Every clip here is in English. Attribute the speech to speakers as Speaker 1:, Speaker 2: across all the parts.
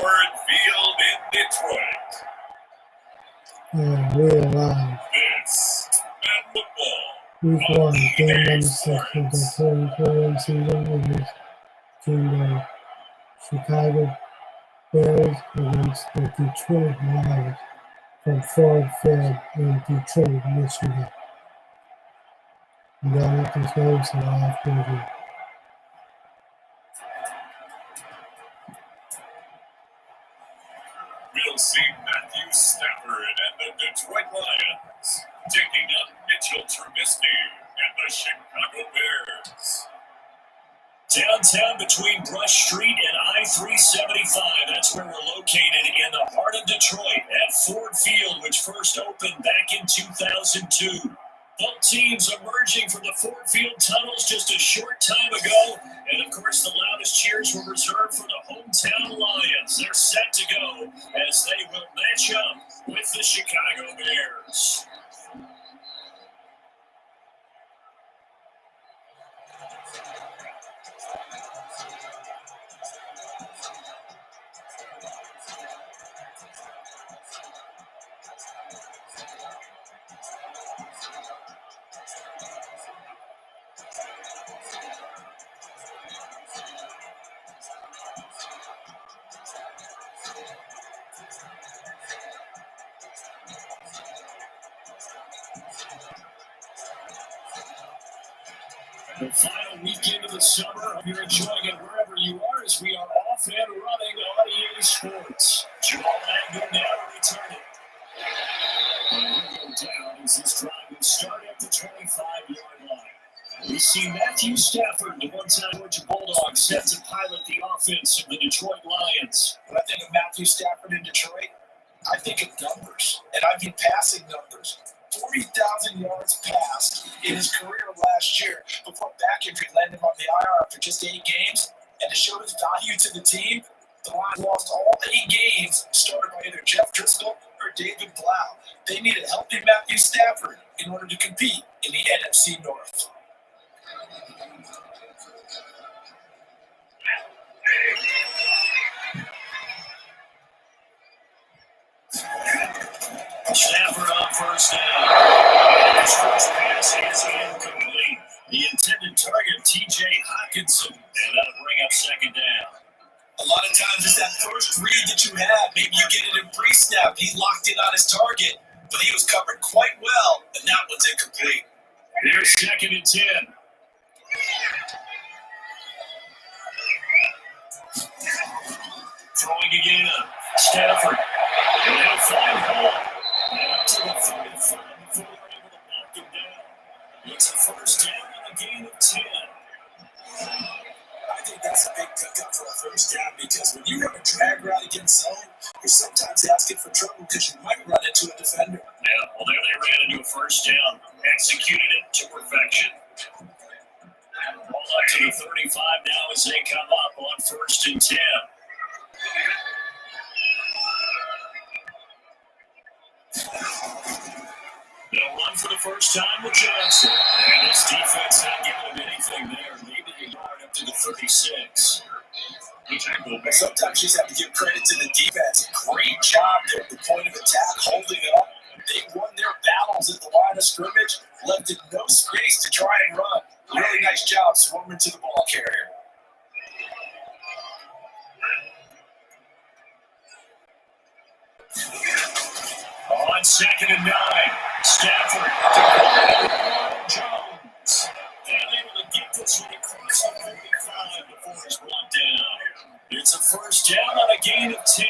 Speaker 1: Ford Field in Detroit.
Speaker 2: We're live.
Speaker 1: This at football.
Speaker 2: Week 1, game number 6 of the 2021 season is the Chicago Bears against the Detroit Lions from Ford Field in Detroit, Michigan. You got what this game, so I'll have to review.
Speaker 1: We'll see Matthew Stafford and the Detroit Lions taking on Mitchell Trubisky and the Chicago Bears. Downtown between Brush Street and I-375, that's where we're located in the heart of Detroit at Ford Field, which first opened back in 2002. Both teams emerging from the Ford Field tunnels just a short time ago. And, of course, the loudest cheers were reserved for the hometown Lions. They're set to go as they will match up with the Chicago Bears. The final weekend of the summer. Hope you're enjoying it wherever you are as we are off and running on EA Sports. Jamal Agnew now returning. And he'll go down as this drive will start at the 25-yard line. We see Matthew Stafford, the one-time Georgia Bulldog, set to pilot the offense of the Detroit Lions.
Speaker 3: When I think of Matthew Stafford in Detroit, I think of numbers, and I mean passing numbers. 40,000 yards passed in his career last year before back injury landed him on the IR after just 8 games. And to show his value to the team, the Lions lost all 8 games started by either Jeff Driscoll or David Blau. They needed healthy Matthew Stafford in order to compete in the NFC North.
Speaker 1: Stafford on first down. His first pass is incomplete. The intended target, T.J. Hockenson, and that'll bring up second down.
Speaker 3: A lot of times it's that first read that you have. Maybe you get it in pre-snap. He locked in on his target, but he was covered quite well, and that one's incomplete.
Speaker 1: Here's second and 10. Throwing again. Stafford. And they'll find Hall. And up to the 35 before they're able to knock him down. It's a first down and a gain of 10.
Speaker 3: I think that's a big pickup for a first down because when you have a drag route against zone, you're sometimes asking for trouble because you might run into a defender.
Speaker 1: Yeah, well, there they ran into a first down. Executed it to perfection. Ball up to the 35 now as they come up on first and 10. They'll run for the first time with Johnson. And this defense not giving him anything there. Maybe a yard up to the 36.
Speaker 3: Sometimes you just have to give credit to the defense. Great job there at the point of attack, holding up. They won their battles at the line of scrimmage, left in no space to try and run. Really nice job swarming to the ball carrier.
Speaker 1: On second and 9, Stafford to Jones. And able to get this one across the 45 before he's brought down. It's a first down on a gain of 10.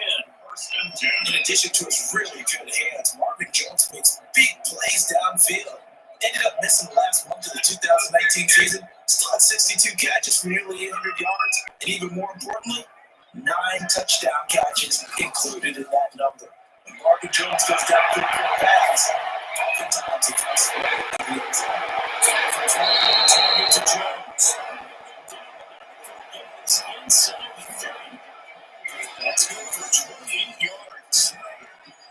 Speaker 3: In addition to his really good hands, Marvin Jones makes big plays downfield. Ended up missing the last month of the 2019 season. Still had 62 catches for nearly 800 yards. And even more importantly, 9 touchdown catches included in that number. When Marvin Jones goes down for a quick pass, oftentimes he can spread the heels.
Speaker 1: Target to Jones. Inside the 30. That's good for 28 yards.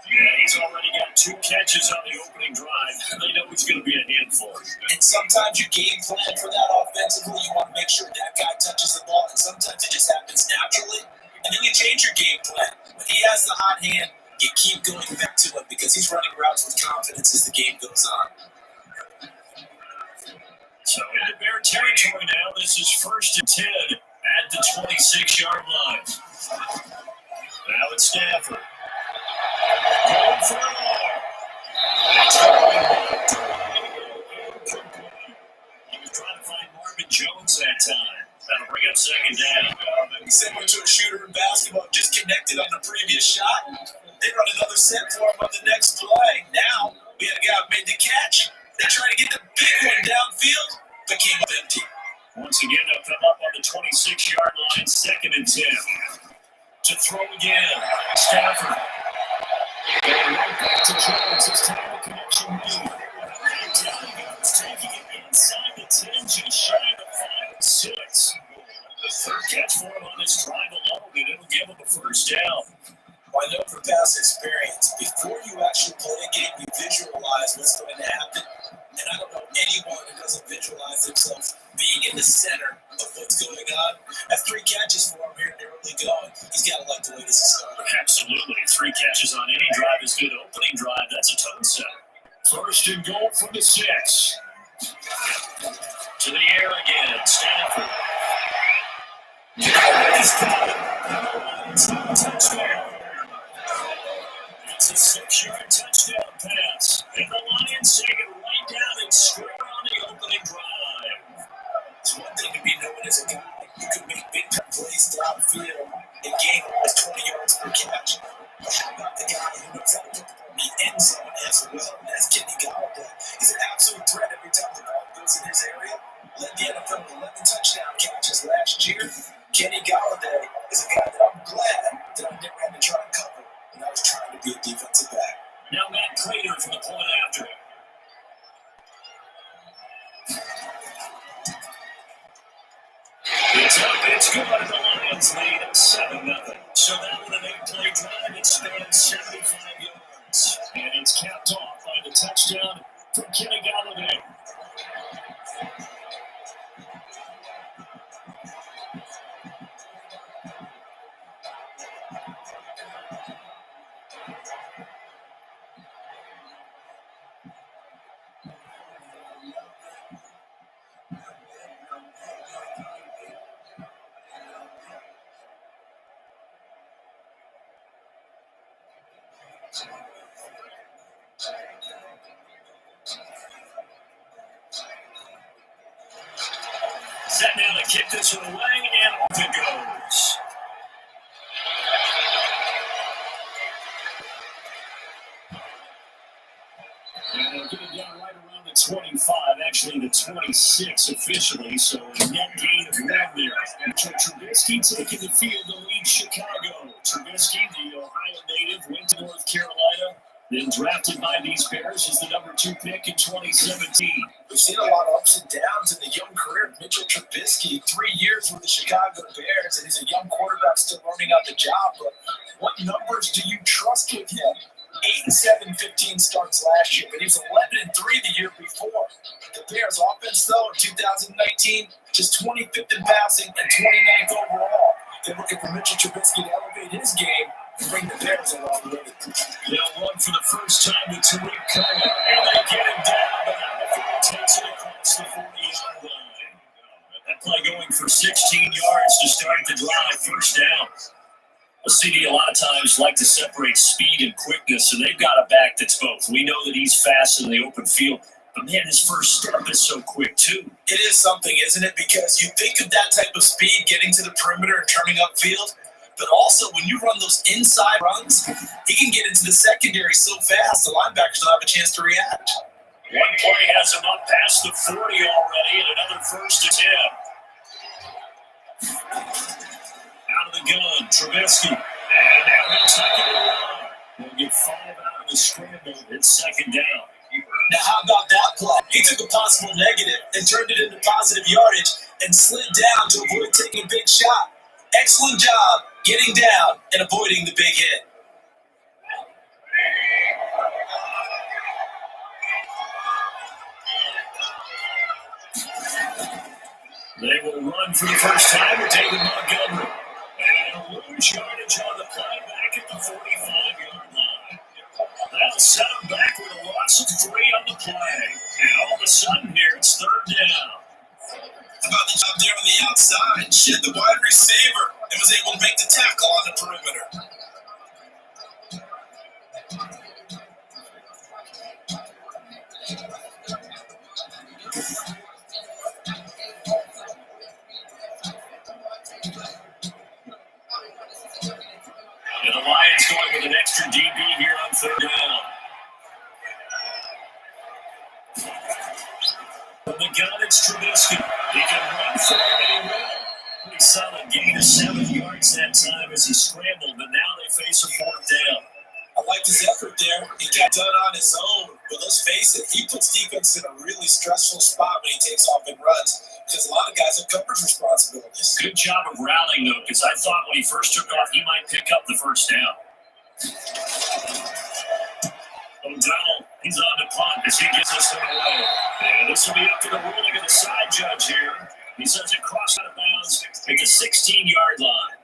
Speaker 1: Yeah, he's already got 2 catches on the opening drive. They know he's going to be a handful.
Speaker 3: And sometimes you game plan for that offensively. You want to make sure that guy touches the ball, and sometimes it just happens naturally. And then you can change your game plan. When he has the hot hand, you keep going back to him because he's running routes with confidence as the game goes on.
Speaker 1: So into Bear territory now. This is 1st and 10 at the 26-yard line. Now it's Stafford. Going for an arm. He was trying to find Marvin Jones that time. That'll bring up 2nd down.
Speaker 3: Similar to a shooter in basketball, just connected on the previous shot. They run another set for him on the next play. Now, we had a guy who made the catch. They're trying to get the big one downfield, but came up empty.
Speaker 1: Once again, they'll come up on the 26-yard line, 2nd and 10. To throw again, Stafford. Going right back to Jones. This time the connection made. Taking it inside the 10, just shy of 5 and 6. The third catch for him on this drive alone, and it'll give him a 1st down.
Speaker 3: Well, I know from past experience, before you actually play a game, you visualize what's going to happen. And I don't know anyone who doesn't visualize themselves being in the center of what's going on. That's 3 catches for him here in the early going. He's got to like the way this is starting.
Speaker 1: Absolutely. 3 catches on any drive is good. Opening drive, that's a tone setter. 1st and goal from the 6. To the air again, Stafford. He's got it. Touchdown. It's a 6-yard touchdown pass. And the Lions take it right down and score on the opening drive.
Speaker 3: It's one thing to be known as a guy who can make big plays downfield and gain almost 20 yards per catch. But how about the guy who knows how to put the ball in the end zone as well? And that's Kenny Galladay. He's an absolute threat every time the ball goes in his area. Led the NFL to 11 touchdown catches last year. Kenny Galladay is a guy that I'm glad that I never had to try to cover when I was trying to be a defensive back.
Speaker 1: Now Matt Prater from the point after. It's up, it's good. The Lions lead at 7-0. So now with an 8-play drive, it spans 75 yards. And it's capped off by the touchdown from Kenny Galladay. Set now to kick this one away, and off it goes. And they'll get it down right around the 25, actually the 26 officially, so a net gain of 1 there. And Trubisky taking the field to lead Chicago. Trubisky, the Ohio native, went to North Carolina, then drafted by these Bears as the number 2 pick in 2017.
Speaker 3: We've seen a lot of ups and downs in the young career of Mitchell Trubisky. 3 years with the Chicago Bears, and he's a young quarterback still learning out the job. But what numbers do you trust with him? 8-7, 15 starts last year, but he was 11-3 the year before. The Bears' offense, though, in 2019, just 25th in passing and 29th overall. They're looking for Mitchell Trubisky to elevate his game and bring the Bears along with it.
Speaker 1: They'll run for the first time with Tariq Cohen, and they get him down, but Alabama takes it across the 40-yard line. That play going for 16 yards to start the drive, 1st down. A CD a lot of times like to separate speed and quickness, and they've got a back that's both. We know that he's fast in the open field, but man, his first step is so quick too.
Speaker 3: It is something, isn't it? Because you think of that type of speed getting to the perimeter and turning upfield, but also when you run those inside runs, he can get into the secondary so fast the linebackers don't have a chance to react.
Speaker 1: One play has him up past the 40 already, and another 1st and 10. Out of the gun, Trubisky. And now he'll take it around. They'll get 5 out of the scramble. It's 2nd down.
Speaker 3: Now, how about that play? He took a possible negative and turned it into positive yardage and slid down to avoid taking a big shot. Excellent job getting down and avoiding the big hit.
Speaker 1: They will run for the first time with David Montgomery. And They'll lose yardage on the play back at the 45-yard line. That'll set them back with a loss of 3 on the play. And all of a sudden here, it's third down.
Speaker 3: How about the job there on the outside? Shed the wide receiver and was able to make the tackle on the perimeter.
Speaker 1: And the Lions going with an extra DB here on third down. From the gun, it's Trubisky. He can run for it, and he will. Pretty solid gain of 7 yards that time as he scrambled, but now they face a fourth down.
Speaker 3: I liked his effort there. He got done on his own. But let's face it, he puts defense in a really stressful spot when he takes off and runs. Because a lot of guys have coverage responsibilities.
Speaker 1: Good job of rallying, though, because I thought when he first took off, he might pick up the first down. O'Donnell, he's on the punt as he gets this one away. And this will be up to the ruling of the side judge here. He says it crossed out of bounds at the 16-yard line.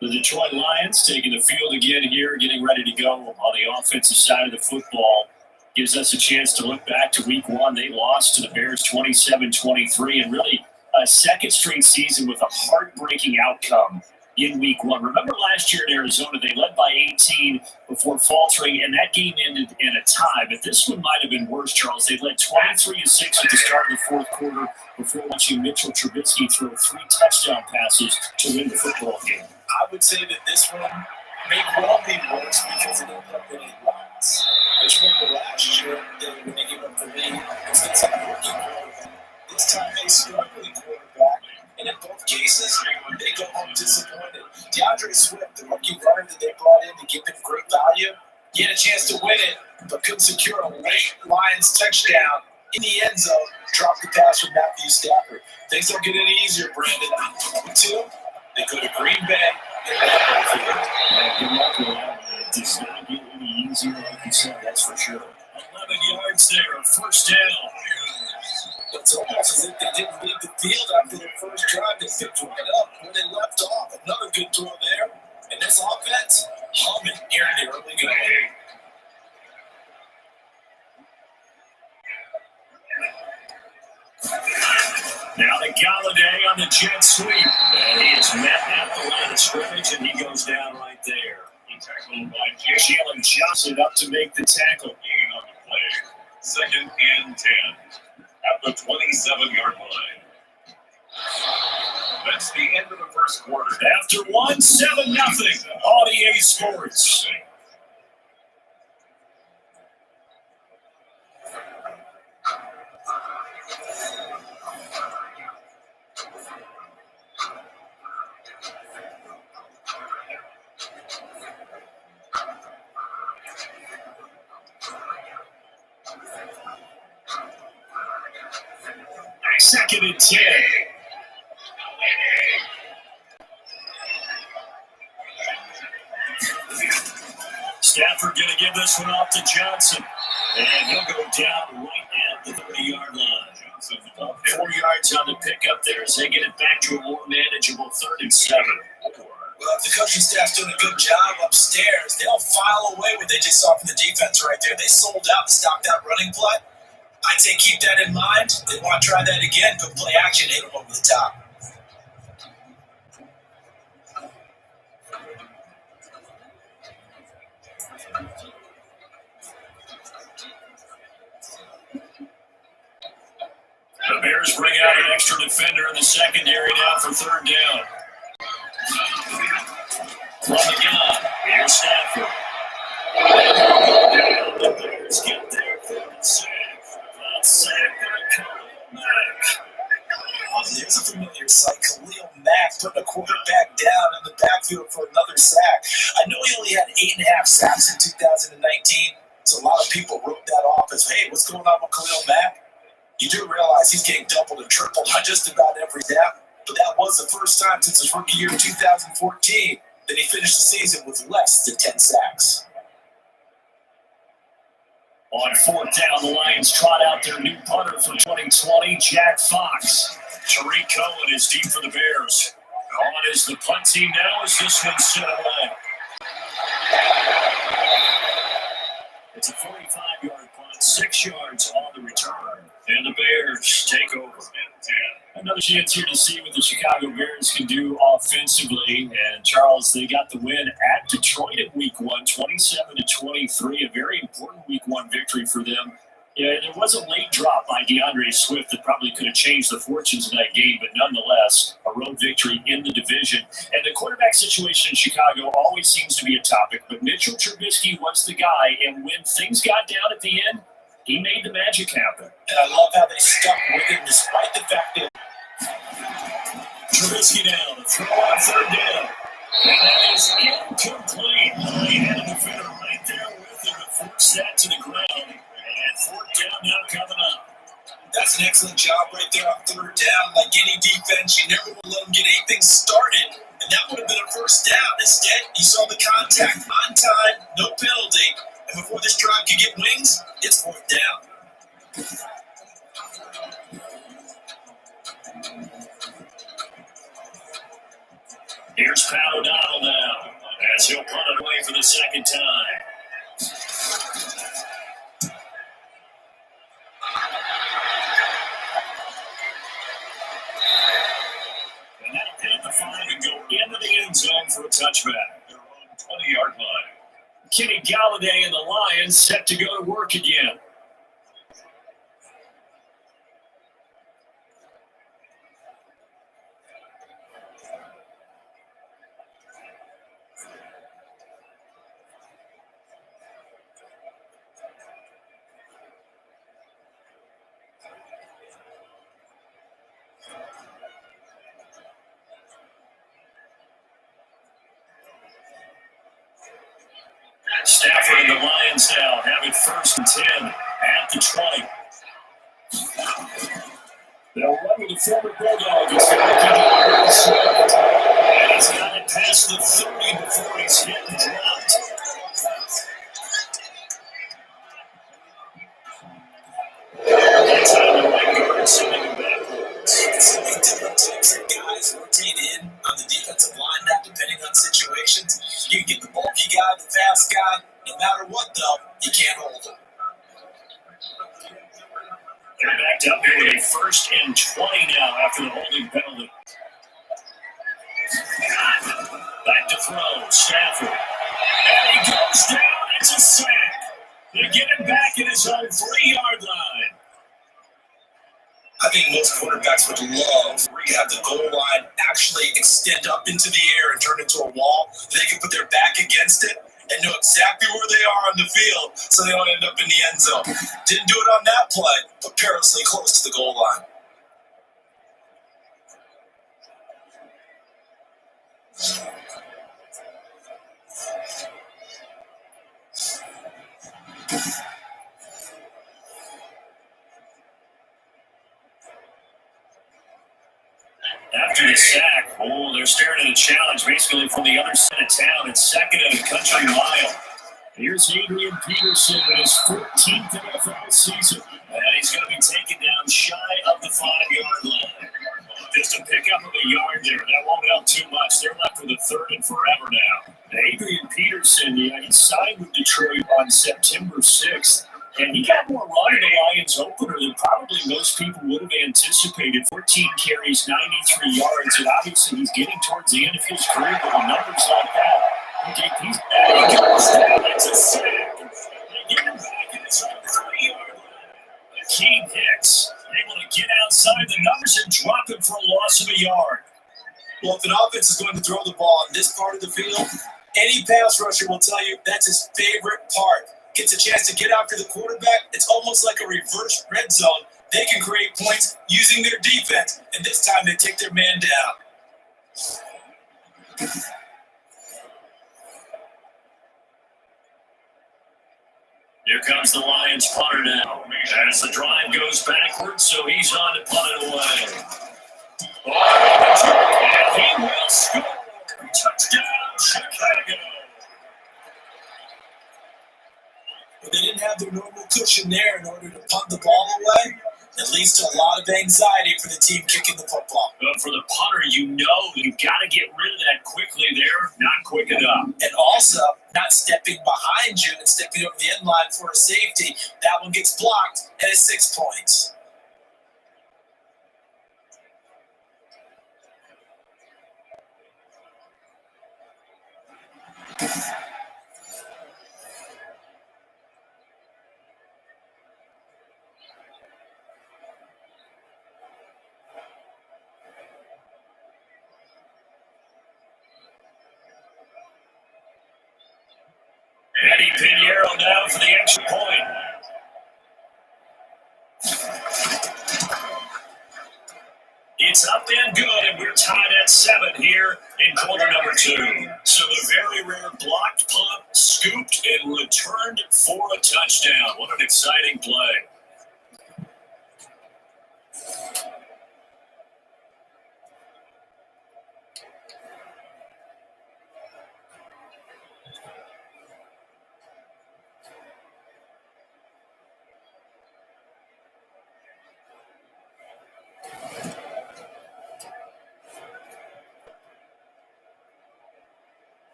Speaker 1: The Detroit Lions taking the field again here, getting ready to go on the offensive side of the football. Gives us a chance to look back to week 1. They lost to the Bears 27-23, and really a second straight season with a heartbreaking outcome in week 1. Remember last year in Arizona, they led by 18 before faltering, and that game ended in a tie. But this one might have been worse, Charles. They led 23-6 at the start of the fourth quarter before watching Mitchell Trubisky throw 3 touchdown passes to win the football game.
Speaker 3: I would say that this one may well be worse because it ended up in a loss. I remember last year when they gave up the lead against a rookie quarterback. This time they struggling quarterback, and in both cases, they go home disappointed. DeAndre Swift, the rookie runner that they brought in to give them great value, he had a chance to win it, but couldn't secure a late Lions touchdown in the end zone. Dropped the pass from Matthew Stafford. Things don't get any easier, Brandon. Number 2. They go to Green Bay and
Speaker 1: Good luck with that. It does not get any easier, like you said, that's for sure. 11 yards there, first down.
Speaker 3: It's almost as if they didn't leave the field after their first drive. They picked right up when they left off. Another good throw there. And this offense, humming here in the early going.
Speaker 1: Now the Galladay on the jet sweep. And he is met at the line of scrimmage, and he goes down right there. He tackled by Jalen Johnson up to make the tackle. Gain on the play. 2nd and 10 at the 27-yard line. That's the end of the first quarter. After 1-7-0, Audier Sports. Second and 10. Stafford going to give this one off to Johnson. And he'll go down right at the 30-yard line. 4 yards on the pickup there as they get it back to a more manageable 3rd and 7.
Speaker 3: Well, if the coaching staff's doing a good job upstairs, they'll file away what they just saw from the defense right there. They sold out and stopped that running play. I'd say keep that in mind. They want to try that again. Go play action, hit them over the top.
Speaker 1: The Bears bring out an extra defender in the secondary now for 3rd down. From the gun, here's Stafford. The Bears get there for the sack. Sack by Khalil Mack.
Speaker 3: Oh, there's a familiar sight. Khalil Mack putting a quarterback down in the backfield for another sack. I know he only had 8.5 sacks in 2019, so a lot of people wrote that off as, hey, what's going on with Khalil Mack? You do realize he's getting doubled and tripled on just about every snap, but that was the first time since his rookie year in 2014 that he finished the season with less than 10 sacks.
Speaker 1: On 4th down, the Lions trot out their new punter for 2020, Jack Fox. Tariq Cohen is deep for the Bears. On is the punt team now as this one set away. It's a 45-yard punt, 6 yards on the return. And the Bears take over. Another chance here to see what the Chicago Bears can do offensively. And Charles, they got the win at Detroit in Week 1, 27-23. A very important Week 1 victory for them. Yeah, there was a late drop by DeAndre Swift that probably could have changed the fortunes of that game, but nonetheless, a road victory in the division. And the quarterback situation in Chicago always seems to be a topic, but Mitchell Trubisky was the guy, and when things got down at the end, he made the magic happen.
Speaker 3: And I love how they stuck with him despite the fact that
Speaker 1: Trubisky now, the throw on third down. And that is incomplete. He had a defender right there with him to force that to the ground. And fourth down now coming up.
Speaker 3: that's an excellent job right there on third down. Like any defense, you never will let them get anything started. And that would have been a first down. Instead, you saw the contact on time, no penalty. And before this drive could get wings, it's fourth down.
Speaker 1: Here's Pat O'Donnell now, as he'll punt it away for the second time. And that'll hit the 5 and go into the end zone for a touchback. They're on the 20-yard line. Kenny Galladay and the Lions set to go to work again. Stafford and the Lions now have it 1st and 10 at the 20. They'll run with the former Bulldog. It's going to be and he's got it past the 30 before he's hit and dropped. That's how the right guard sending him backwards.
Speaker 3: It's a big difference for guys rotate in on the defensive line now, depending on situations. You can get the bulky guy, the fast guy. No matter what, though, you can't hold him.
Speaker 1: They're backed up here with a 1st and 20 now after the holding penalty. Back to throw, Stafford. And he goes down. It's a sack. They get him back at his own 3-yard line.
Speaker 3: I think most quarterbacks would love where you have the goal line actually extend up into the air and turn into a wall. They can put their back against it and know exactly where they are on the field so they don't end up in the end zone. Didn't do it on that play, but perilously close to the goal line.
Speaker 1: After the sack, they're staring at a challenge basically from the other side of town. It's 2nd and a country mile. Here's Adrian Peterson in his 14th NFL season. And he's going to be taken down shy of the 5-yard line. Just a pickup of a yard there. That won't help too much. They're left with a 3rd and forever now. Adrian Peterson, he signed with Detroit on September 6th. And he got more run in the Lions opener than probably most people would have anticipated. 14 carries, 93 yards, and obviously he's getting towards the end of his career with the numbers like that. Okay, he's back. He goes down. It's a sack. They get him back in his own 3-yard line. Akeem Hicks able to get outside the numbers and drop him for a loss of a yard.
Speaker 3: Well, if an offense is going to throw the ball on this part of the field, any pass rusher will tell you that's his favorite part. Gets a chance to get after the quarterback. It's almost like a reverse red zone. They can create points using their defense, and this time they take their man down.
Speaker 1: Here comes the Lions punter now. As the drive goes backwards, so he's on to punt it away. And he will score. Touchdown, Chicago.
Speaker 3: But they didn't have their normal cushion there in order to punt the ball away. It leads to a lot of anxiety for the team kicking the football.
Speaker 1: But for the punter, you got to get rid of that quickly there. Not quick enough.
Speaker 3: And also, not stepping behind you and stepping over the end line for a safety. That one gets blocked, and it's 6 points.
Speaker 1: Eddie Pinheiro now for the extra point. It's up and good, and we're tied at 7 here in quarter number 2. So the very rare blocked punt, scooped, and returned for a touchdown. What an exciting play.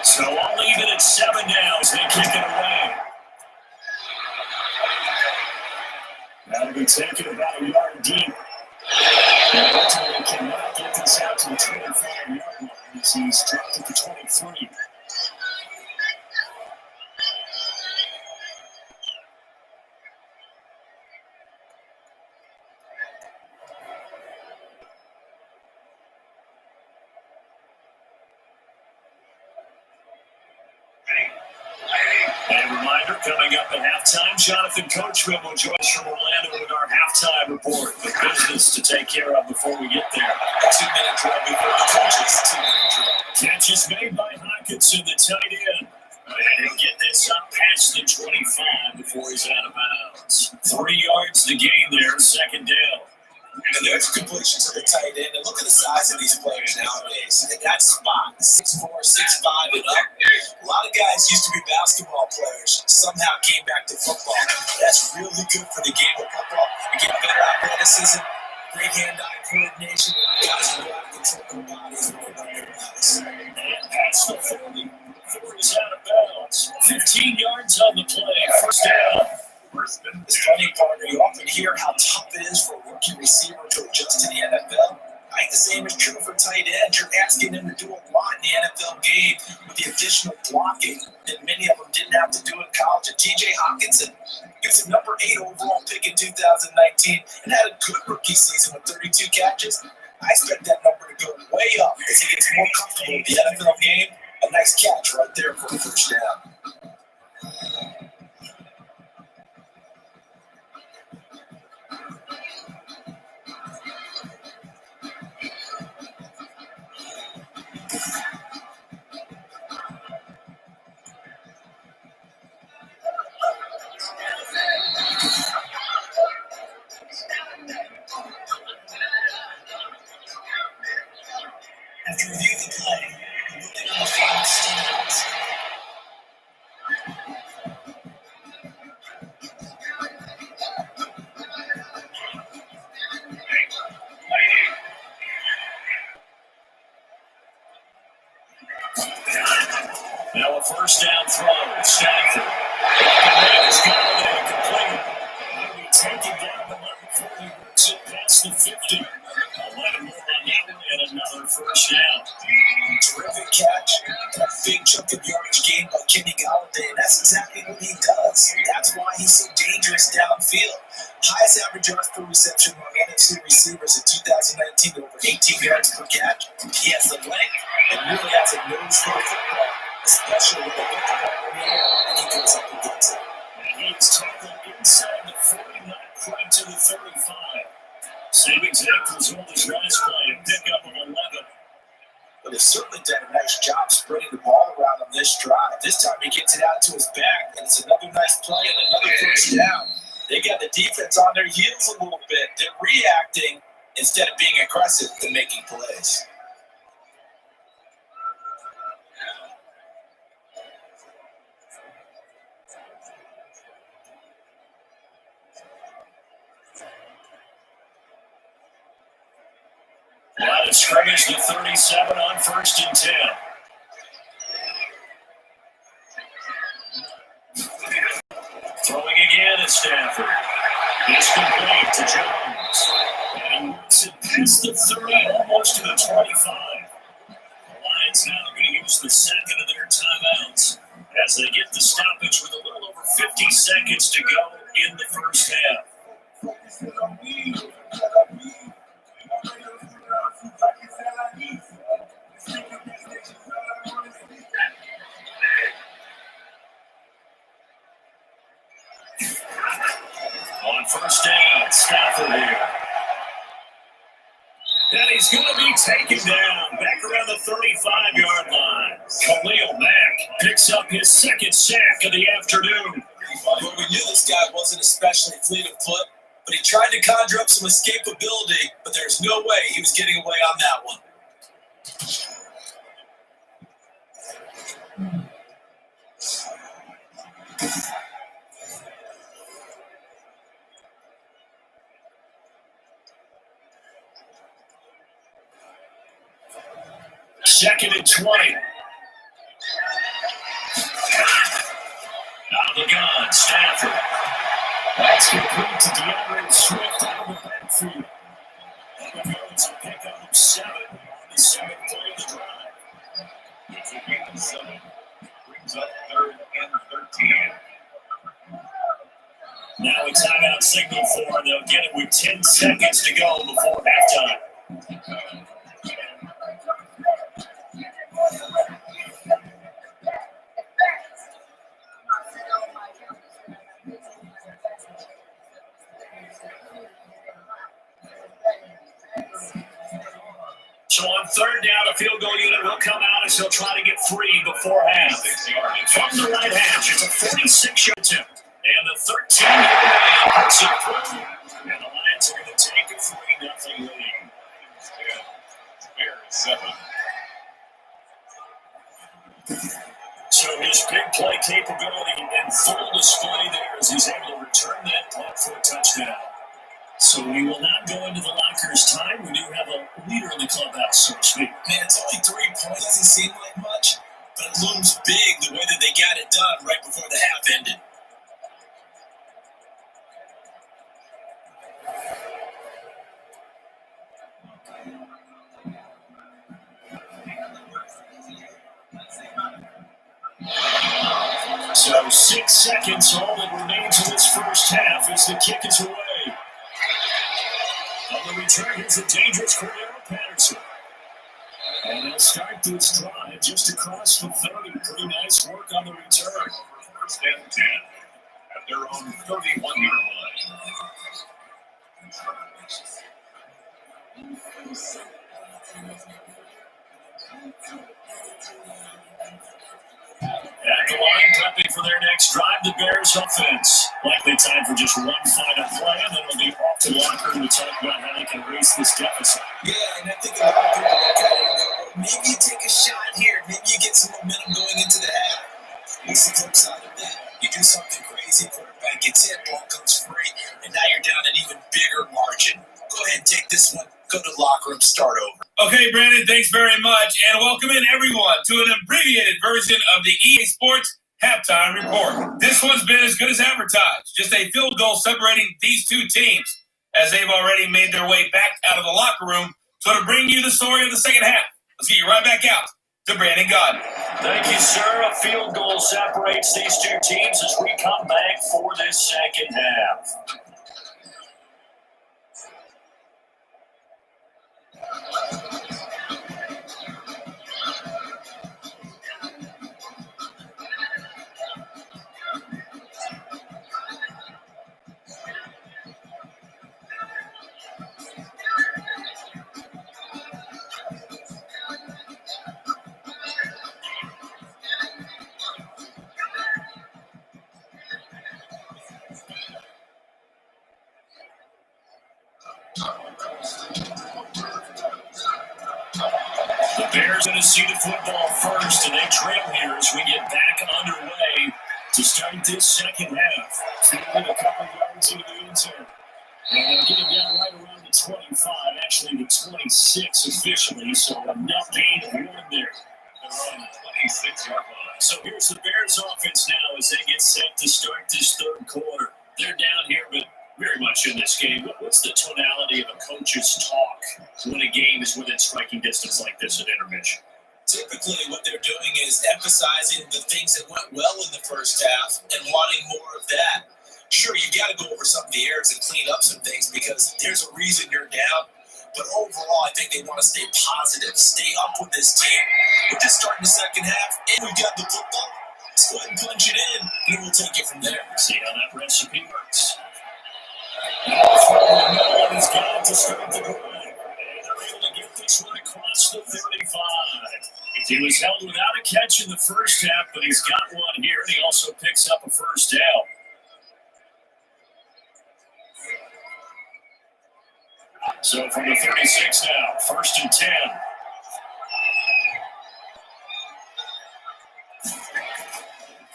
Speaker 1: So I'll leave it at 7 now as they kick it away. That'll be taken about a yard deep. And ultimately cannot get this out to the 25-yard line as he's dropped at the 23. And a reminder, coming up at halftime, Jonathan Coachman will join us from Orlando with our halftime report. The business to take care of before we get there.
Speaker 3: A 2-minute drill before the coaches. 2-minute drill.
Speaker 1: Catch is made by Hockenson, the tight end. And he'll get this up past the 25 before he's out of bounds. 3 yards to gain there, second down.
Speaker 3: And there's a completion to the tight end. And look at the size of these players nowadays. In that spot, 6'4", 6'5", and up. A lot of guys used to be basketball players, somehow came back to football. That's really good for the game of football. You get better athleticism, great hand-eye coordination. Guys who know how to control their bodies and their bodies.
Speaker 1: And past the 40. 4 is out of bounds. 15 yards on the play. First down.
Speaker 3: It's funny, partner. You often hear how tough it is for a rookie receiver to adjust to the NFL. I think the same is true for tight ends. You're asking them to do a lot in the NFL game with the additional blocking that many of them didn't have to do in college. And T.J. Hockenson, he was the number 8 overall pick in 2019 and had a good rookie season with 32 catches. I expect that number to go way up as he gets more comfortable with the NFL game. A nice catch right there for a first down. After review the play, moving on the final standings.
Speaker 1: Now a first down throw. Stanford. And that is going to complete. He'll be taken down the line before he works it past the 50. 11 more on that one and another first down.
Speaker 3: Terrific catch. A big chunk of yardage gained by Kenny Golladay, and that's exactly what he does. That's why he's so dangerous downfield. Highest average yards per reception among NFC receivers in 2019, over 18 yards per catch. He has the length and really has a nose for the football, especially with the look of ball in the air, and he goes up and gets it.
Speaker 1: And he's tackled inside the 40, not quite to the 35. Same exact result as last play, a pickup of 11.
Speaker 3: But he's certainly done a nice job spreading the ball around on this drive. This time he gets it out to his back, and it's another nice play and another first down. They got the defense on their heels a little bit. They're reacting instead of being aggressive and making plays.
Speaker 1: of scrimmage to 37 on 1st and 10. Throwing again at Stafford. It's complete to Jones. And he works it past the 30, almost to the 25. The Lions now going to use the second of their timeouts as they get the stoppage with a little over 50 seconds to go in the first half. On first down, Stafford here. And he's going to be taken down back around the 35-yard line. Khalil Mack picks up his second sack of the afternoon.
Speaker 3: Well, we knew this guy wasn't especially fleet of foot, but he tried to conjure up some escapability, but there's no way he was getting away on that one.
Speaker 1: Second and 20. Out of the gun, Stafford. That's complete to DeAndre Swift out of the backfield. And the Birds will pick up 7 on the 7th play of the drive. It's a gain of 7. Brings up 3rd and 13. Now a timeout signal for them. They'll get it with 10 seconds to go before halftime. So on third down, a field goal unit will come out as he'll try to get free before half. From the right hash, it's a 46-yard attempt. And the 13-year man puts it through. And the Lions are going to take a 3-0 lead. Bears 7. So his big play capability in full display there as he's able to return that punt for a touchdown. So we will not go into the lockers time. We do have a leader in the clubhouse, so to speak.
Speaker 3: Man, it's only 3 points. Doesn't seem like much, but it looms big the way that they got it done right before the half ended.
Speaker 1: So 6 seconds, all that remains in this first half as the kick is away. On the return, here's a dangerous Cordero Patterson. And they'll start this drive just across the 30. Pretty nice work on the return. First and 10 at their own 31-yard line. At the line, prepping for their next drive, the Bears offense. Likely time for just one final play, and then we'll be off to the locker room to talk about how they can erase this deficit.
Speaker 3: Yeah, and I think a lot of people look at it and go, well, maybe you take a shot here. Maybe you get some momentum going into the half. What's the flip side of that? You do something crazy, quarterback gets hit, ball comes free, and now you're down an even bigger margin. Go ahead and take this one. Go to the locker room, start over.
Speaker 4: Okay, Brandon, thanks very much. And welcome in everyone to an abbreviated version of the EA Sports Halftime Report. This one's been as good as advertised. Just a field goal separating these two teams as they've already made their way back out of the locker room. So to bring you the story of the second half, let's get you right back out to Brandon Gaudin.
Speaker 1: Thank you, sir. A field goal separates these two teams as we come back for this second half. The Bears going to see the football first, and they trail here as we get back underway to start this second half. Fielded a couple yards into the end zone. And they'll get it down right around the 25, actually the 26 officially, so a net gain of 1 there. They're on 26-yard line. So here's the Bears offense now as they get set to start this third quarter. They're down here, but very much in this game. What's the tonality of a coach's talk when a game is within striking distance like this at intermission?
Speaker 3: Typically, what they're doing is emphasizing the things that went well in the first half and wanting more of that. Sure, you got to go over some of the errors and clean up some things because there's a reason you're down. But overall, I think they want to stay positive, stay up with this team. We're just starting the second half, and we've got the football. Let's go ahead and punch it in, and we'll take it from there.
Speaker 1: See how that recipe works. No one has got to start the drive. And they're able to get this one across the 35. He was held without a catch in the first half, but he's got one here, and he also picks up a first down. So from the 36 now, 1st and 10.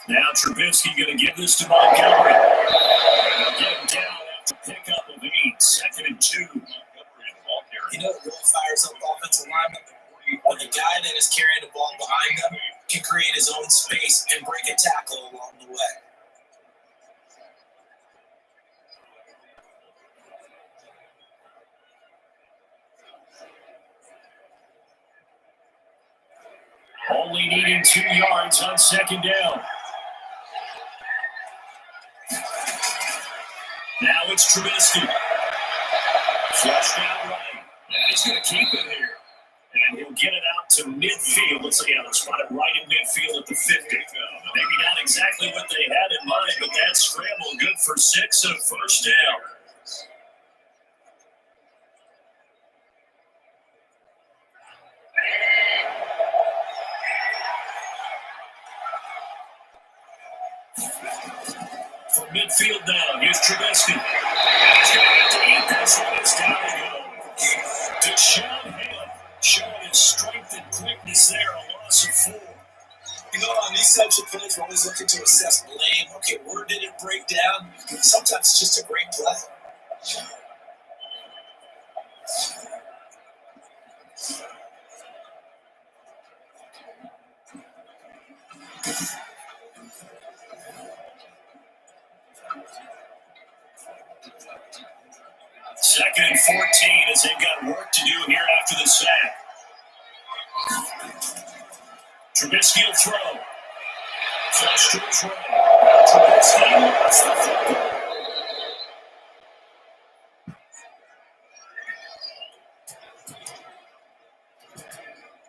Speaker 1: Now Trubisky going to give this to Montgomery. They'll get him down after pickup of 8, 2nd and 2.
Speaker 3: You know, it really fires up offensive linemen when the guy that is carrying the ball behind them can create his own space and break a tackle along the way.
Speaker 1: Only needing 2 yards on 2nd down. Now it's Trubisky. Flushed out right. He's going to keep it here. And he'll get it out to midfield. Let's see how they'll spot it right in midfield at the 50. Maybe not exactly what they had in mind, but that scramble good for 6 and a first down. From midfield now, here's Trubisky. He's going to have to eat this one. It's down to go. Deshaun Hill showing his strength and quickness there, a loss of 4.
Speaker 3: You know, on these types of plays, we're always looking to assess blame. Okay, where did it break down? Sometimes it's just a great play.
Speaker 1: Second and 14 as they've got work to do here after the sack. Trubisky will throw. Flush to his right. Trubisky lost the football.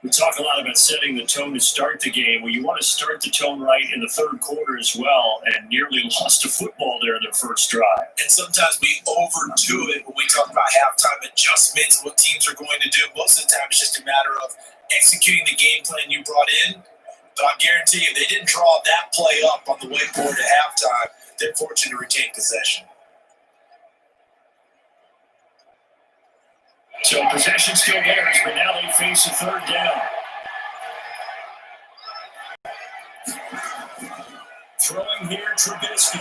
Speaker 1: We talk a lot about setting the tone to start the game. Well, you want to start the tone right in the third quarter as well, and nearly lost a football there in their first drive.
Speaker 3: And sometimes we overdo it when we talk about halftime adjustments and what teams are going to do. Most of the time, it's just a matter of executing the game plan you brought in. But I guarantee you, they didn't draw that play up on the whiteboard at halftime. They're fortunate to retain possession.
Speaker 1: So possession still theirs, but now they face a third down. Throwing here, Trubisky.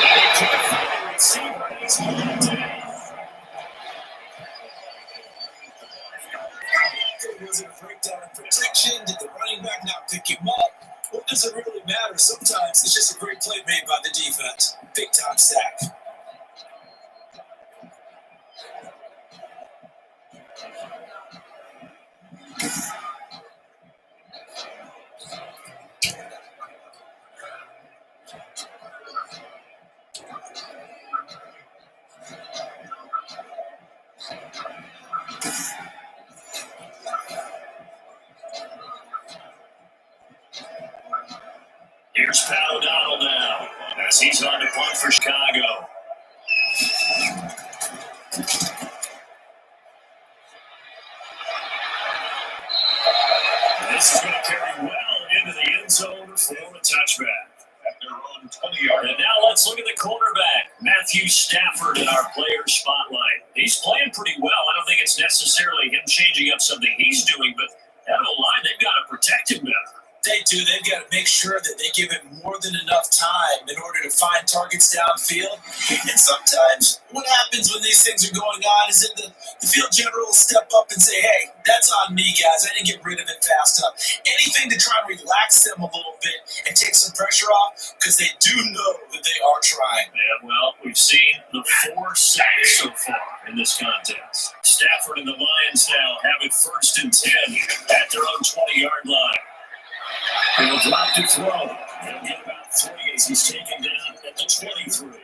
Speaker 1: And a quick fire receiver. He's moving today.
Speaker 3: Was it a breakdown in protection? Did the running back not pick him up? What does it really matter? Sometimes it's just a great play made by the defense. Big time sack.
Speaker 1: Here's Pat O'Donnell now as he's on the punt for Chicago. This is going to carry well into the end zone for a touchback at their own 20-yard. And now let's look at the quarterback, Matthew Stafford, in our player spotlight. He's playing pretty well. I don't think it's necessarily him changing up something he's doing, but that O-line, they've got to protect him better.
Speaker 3: They do. They've got to make sure that they give it more than enough time in order to find targets downfield. And sometimes what happens when these things are going on is that the field general will step up and say, hey, that's on me, guys. I didn't get rid of it fast enough. Anything to try and relax them a little bit and take some pressure off, because they do know that they are trying.
Speaker 1: Yeah, well, we've seen the 4 sacks so far in this contest. Stafford and the Lions now have it 1st and 10 at their own 20-yard line. He'll drop to throw. He'll get about 3 as he's taken down at the 23.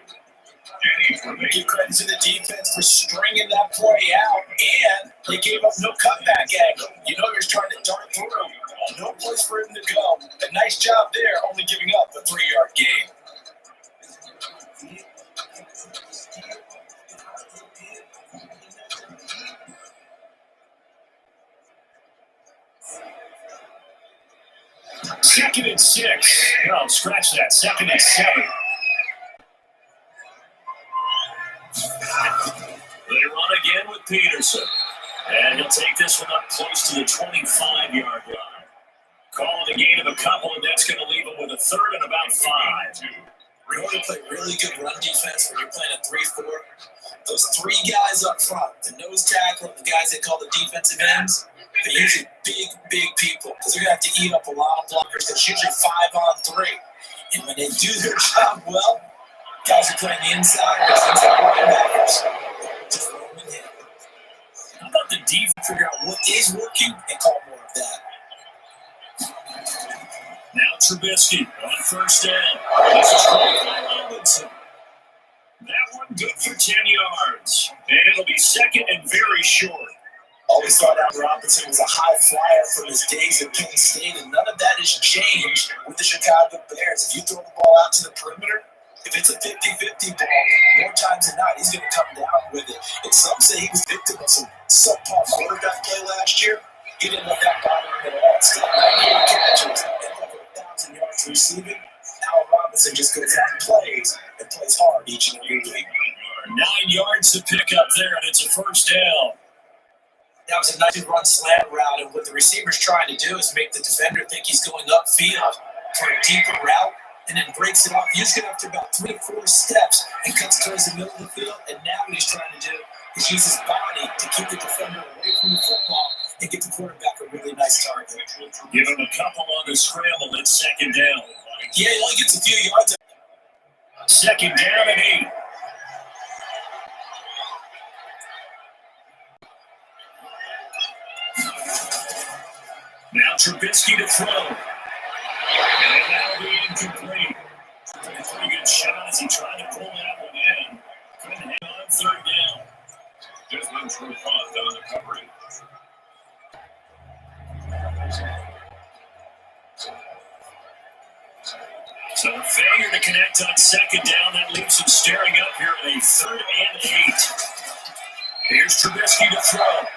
Speaker 3: Give credit to the defense for stringing that play out, and they gave up no cutback angle. You know, he was trying to dart through. No place for him to go. A nice job there, only giving up a 3-yard gain.
Speaker 1: Second and 6. No, scratch that. 2nd and 7. They run again with Peterson. And he'll take this one up close to the 25-yard line. Call it a gain of a couple, and that's going to leave him with a 3rd and about 5.
Speaker 3: In order to play really good run defense when you're playing a 3-4, those 3 guys up front, the nose tackle, the guys they call the defensive ends, they're usually big people, because they're going to have to eat up a lot of blockers. That's usually 5-on-3. And when they do their job well, guys are playing the inside, those inside linebackers, just roam in.
Speaker 1: How about the defense?
Speaker 3: Figure out what is working and call more of that.
Speaker 1: Now Trubisky on 1st down. This is called by Robinson. That one good for 10 yards. And it'll be 2nd and very short.
Speaker 3: Always thought Allen Robinson was a high flyer from his days at Penn State, and none of that has changed with the Chicago Bears. If you throw the ball out to the perimeter, if it's a 50-50 ball, more times than not, he's going to come down with it. And some say he was victim of some subpar quarterback play last year. He didn't let that bother him at all. Still 98 catches and over 1,000 yards receiving. Allen Robinson just goes out and plays hard each and every week.
Speaker 1: 9 yards to pick up there, and it's a 1st down.
Speaker 3: That was a nice run slant route, and what the receiver's trying to do is make the defender think he's going upfield for a deeper route, and then breaks it off, usually after about 3 or 4 steps, and cuts towards the middle of the field. And now what he's trying to do is use his body to keep the defender away from the football and get the quarterback a really nice target.
Speaker 1: Give him a couple on the scramble. It's 2nd down.
Speaker 3: Yeah, he only gets a few yards.
Speaker 1: 2nd down and 8. Now Trubisky to throw. And that'll be incomplete. Took a pretty good shot as he tried to pull that one in. Couldn't hang on 3rd down. Just went through punt on the covering. So a failure to connect on 2nd down. That leaves him staring up here at a 3rd and 8. Here's Trubisky to throw.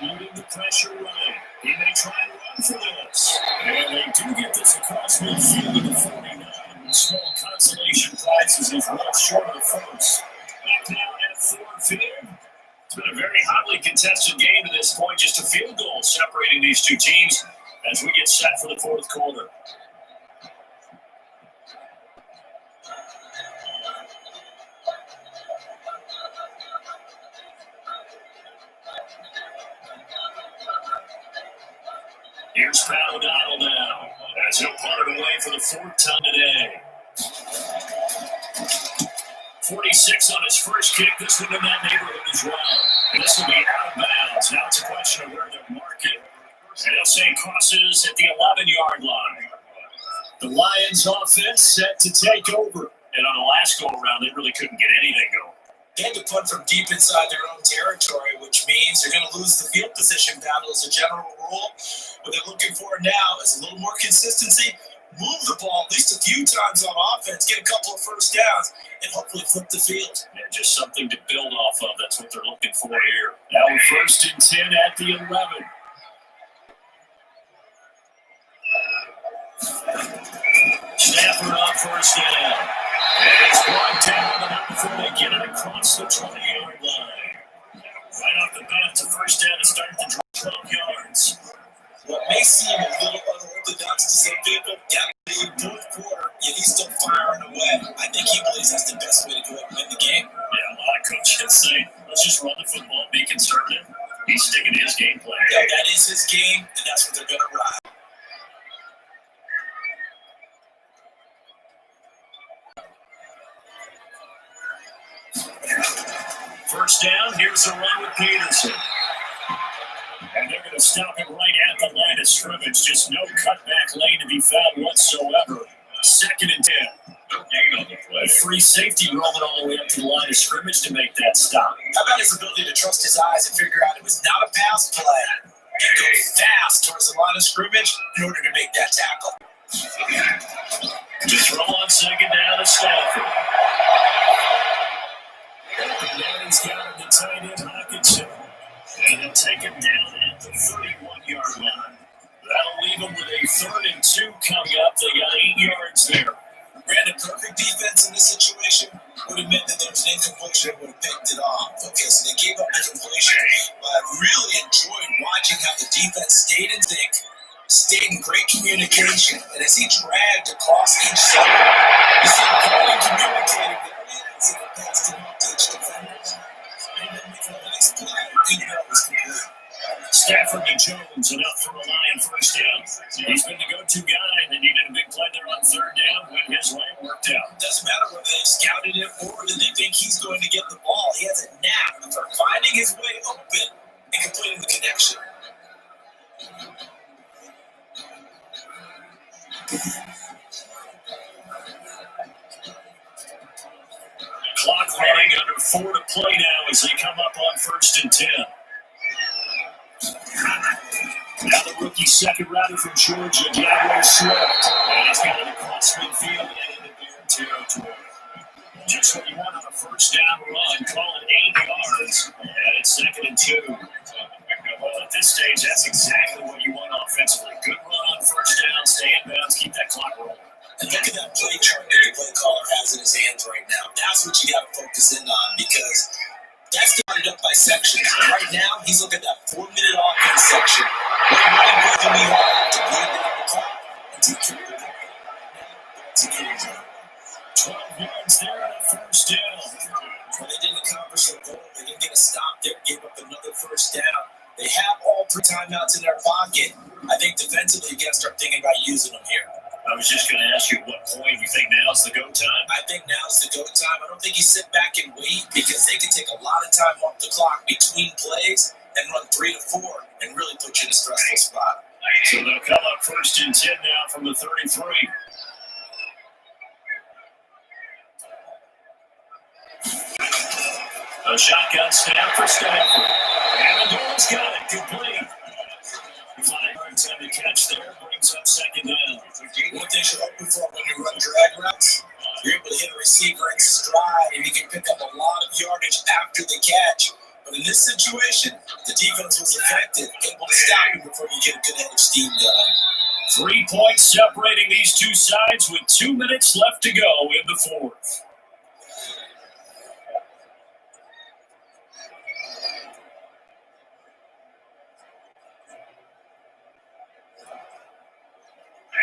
Speaker 1: Eluding the pressure running. He may try and run for this. And they do get this across midfield to the 49. Small consolation prize as he's well short of the first. Back now at Ford Field. It's been a very hotly contested game to this point. Just a field goal separating these two teams as we get set for the 4th quarter. Here's Pat O'Donnell now, as he'll punt it away for the 4th time today. 46 on his first kick. This one in that neighborhood as well. And this will be out of bounds. Now it's a question of where to mark it. And he'll say crosses at the 11-yard line. The Lions offense set to take over. And on the last go-around, they really couldn't get anything going.
Speaker 3: They had to punt from deep inside their own territory, which means they're going to lose the field position battle as a general rule. What they're looking for now is a little more consistency, move the ball at least a few times on offense, get a couple of first downs, and hopefully flip the field.
Speaker 1: Yeah, just something to build off of. That's what they're looking for here. Now 1st and 10 at the 11. Stafford on 1st down. And he's brought down about before they get it across the 20-yard line. Right off the bat, it's a 1st down to start the drive 12 yards.
Speaker 3: What may seem a little the nuts to some people. Yeah, in fourth quarter, yet he's still firing away. I think he believes that's the best way to go ahead and win the game.
Speaker 1: Yeah, a lot of coaches say, let's just run the football, be conservative. He's sticking to his game plan.
Speaker 3: Yeah, that is his game, and that's what they're going to ride.
Speaker 1: First down, here's a run with Peterson. And they're going to stop it right at the line of scrimmage. Just no cutback lane to be found whatsoever. 2nd and 10. No gain on the play. Free safety rolling all the way up to the line of scrimmage to make that stop.
Speaker 3: How about his ability to trust his eyes and figure out it was not a pass play and go fast towards the line of scrimmage in order to make that tackle?
Speaker 1: Just roll on 2nd down to Stafford. And now he's got the tight end Hockenson. And they'll take him down at the 31-yard line. That'll leave him with a 3rd and 2 coming up. They got 8 yards there.
Speaker 3: Brandon, perfect defense in this situation would have meant that there was an incompletion and would have picked it off. Okay, so they gave up the completion. But I really enjoyed watching how the defense stayed in sync, stayed in great communication, and as he dragged across each side, you see him calling, communicating. There he is in the pass to each defenders. And then making a nice play, even though it was complete.
Speaker 1: Stafford to Jones, enough for a Lion first down. He's been the go-to guy, and they needed a big play there on 3rd down. Went his way, worked out.
Speaker 3: Doesn't matter whether they scouted him or did they think he's going to get the ball. He has a knack for finding his way open and completing the connection.
Speaker 1: Clock running, under 4 to play now as they come up on 1st and 10. Now the rookie second rounder from Georgia, D'Angelo Swift. And he's got it across midfield and into Bear territory. Just what you want on a first down run. Call it 8 yards. And it's 2nd and 2. Well, at this stage, that's exactly what you want offensively. Good run on first down, stay in bounds, keep that clock rolling.
Speaker 3: And look at that play chart that the play caller has in his hands right now. That's what you got to focus in on because that's divided up by sections. And right now, he's looking at that 4-minute offense section. What running play do we have to bleed down the clock and take care of the ball? That's a good job.
Speaker 1: 12 yards there on a first down.
Speaker 3: Well, they didn't accomplish their goal. They didn't get a stop there, gave up another first down. They have all 3 timeouts in their pocket. I think defensively, you got to start thinking about using them here.
Speaker 1: I was just going to ask you at what point you think now's the go time?
Speaker 3: I think now's the go time. I don't think you sit back and wait because they can take a lot of time off the clock between plays and run 3 to 4 and really put you in a stressful spot.
Speaker 1: So they'll come up 1st and 10 now from the 33. A shotgun snap for Stafford. And the goal's got it, complete. 5 yards on the catch there, brings up 2nd down.
Speaker 3: What they should open for when you run drag routes, you're able to hit a receiver in stride and you can pick up a lot of yardage after the catch. But in this situation, the defense was effective, able to stop you before you get a good head of steam going.
Speaker 1: 3 points separating these two sides with 2 minutes left to go in the 4th.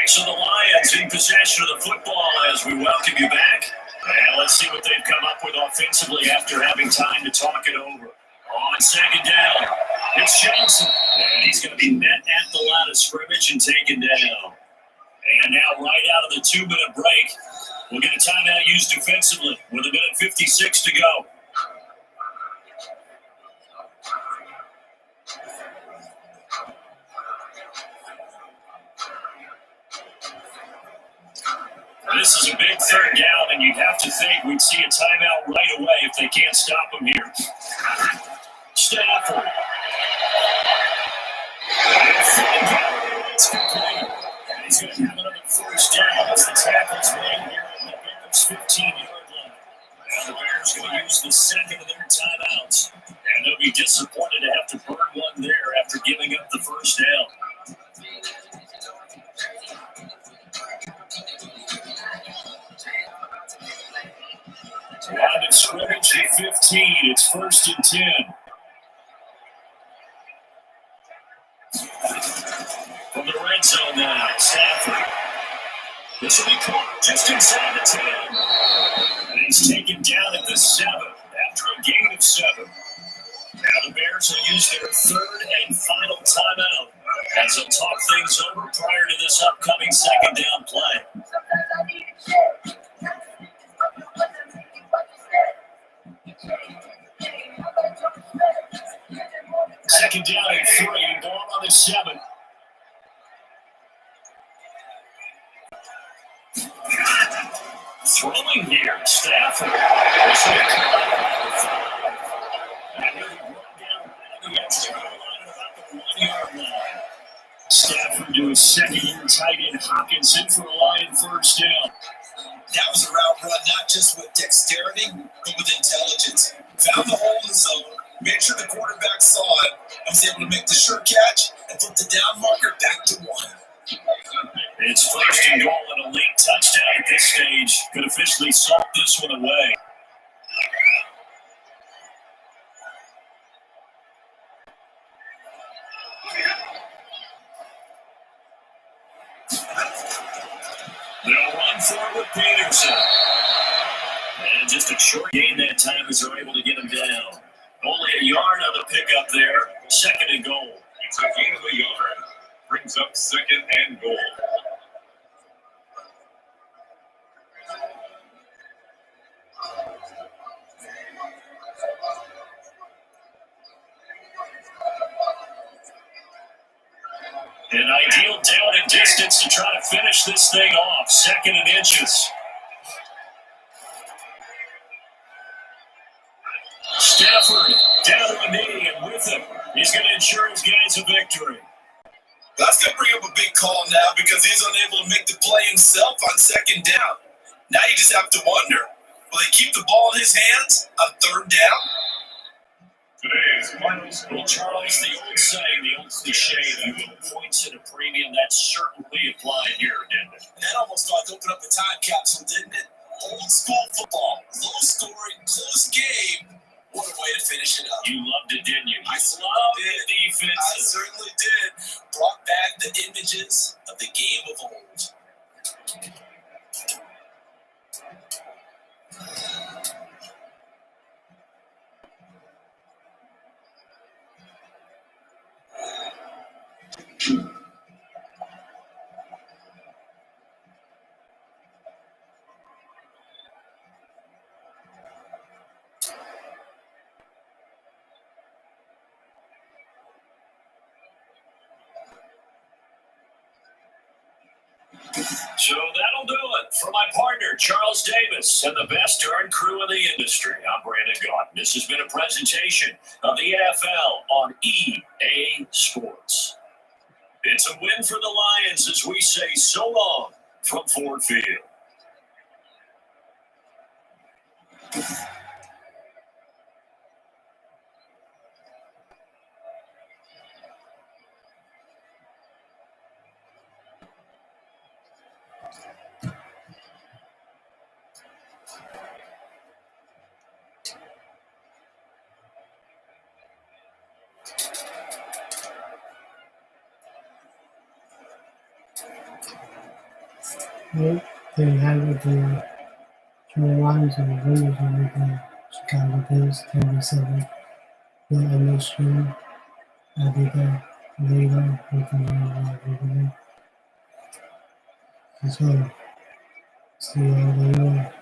Speaker 1: So the Lions in possession of the football as we welcome you back. And let's see what they've come up with offensively after having time to talk it over. On 2nd down, it's Johnson. And he's going to be met at the line of scrimmage and taken down. And now right out of the 2-minute break, we'll get a timeout used defensively with 1:56 to go. This is a big 3rd down, and you'd have to think we'd see a timeout right away if they can't stop him here. Stafford. It's complete. And he's going to have another first down as the tackle's made here on the Bears' 15-yard line. Now the Bears going to use the 2nd of their timeouts, and they'll be disappointed to have to burn one there after giving up the first down. Line of scrimmage at 15. It's 1st and 10. From the red red zone now. Stafford. This will be caught just inside the 10. And he's taken down at the 7 after a gain of 7. Now the Bears will use their third and final timeout as they'll talk things over prior to this upcoming second down play. Second down and 3, ball on the 7. Throwing here, Stafford. This will be and he'll run down the extra line at about the 1-yard line. Stafford to his second-year tight end Hockenson for a Lion first down.
Speaker 3: That was a route run, not just with dexterity, but with intelligence. Found the hole in the zone, made sure the quarterback saw it, and was able to make the sure catch and put the down marker back to 1.
Speaker 1: It's first and goal and a late touchdown at this stage. Could officially salt this one away. They'll run forward with Peterson. And just a short gain that time as they're able to get him down. Only a yard on the pickup there. Second and goal.
Speaker 4: It's a gain of a yard. Brings up second and goal.
Speaker 1: An ideal down and distance to try to finish this thing off. Second and inches. Stafford down to a knee, and with him, he's going to ensure his guys a victory.
Speaker 3: That's going to bring up a big call now because he's unable to make the play himself on second down. Now you just have to wonder, will they keep the ball in his hands on third down?
Speaker 4: Today's final score.
Speaker 1: Well, Charles, the old saying, the old cliche, that you put points at a premium, that certainly applied here, didn't it?
Speaker 3: That almost thought to open up a time capsule, didn't it? Old school football, low scoring, close game. What a way to finish it up.
Speaker 1: You loved it, didn't you?
Speaker 3: I
Speaker 1: You loved the
Speaker 3: I
Speaker 1: defenses.
Speaker 3: certainly did. Brought back the images of the game of old.
Speaker 1: So that'll do it for my partner, Charles Davis, and the best darn crew in the industry. I'm Brandon Gaunt. This has been a presentation of the NFL on EA Sports. It's a win for the Lions as we say so long from Ford Field.
Speaker 2: Right? There you have it, the Lions and the winners of the Chicago Bears, 37. The MSU, I'll be there later with the video. So, see you all later.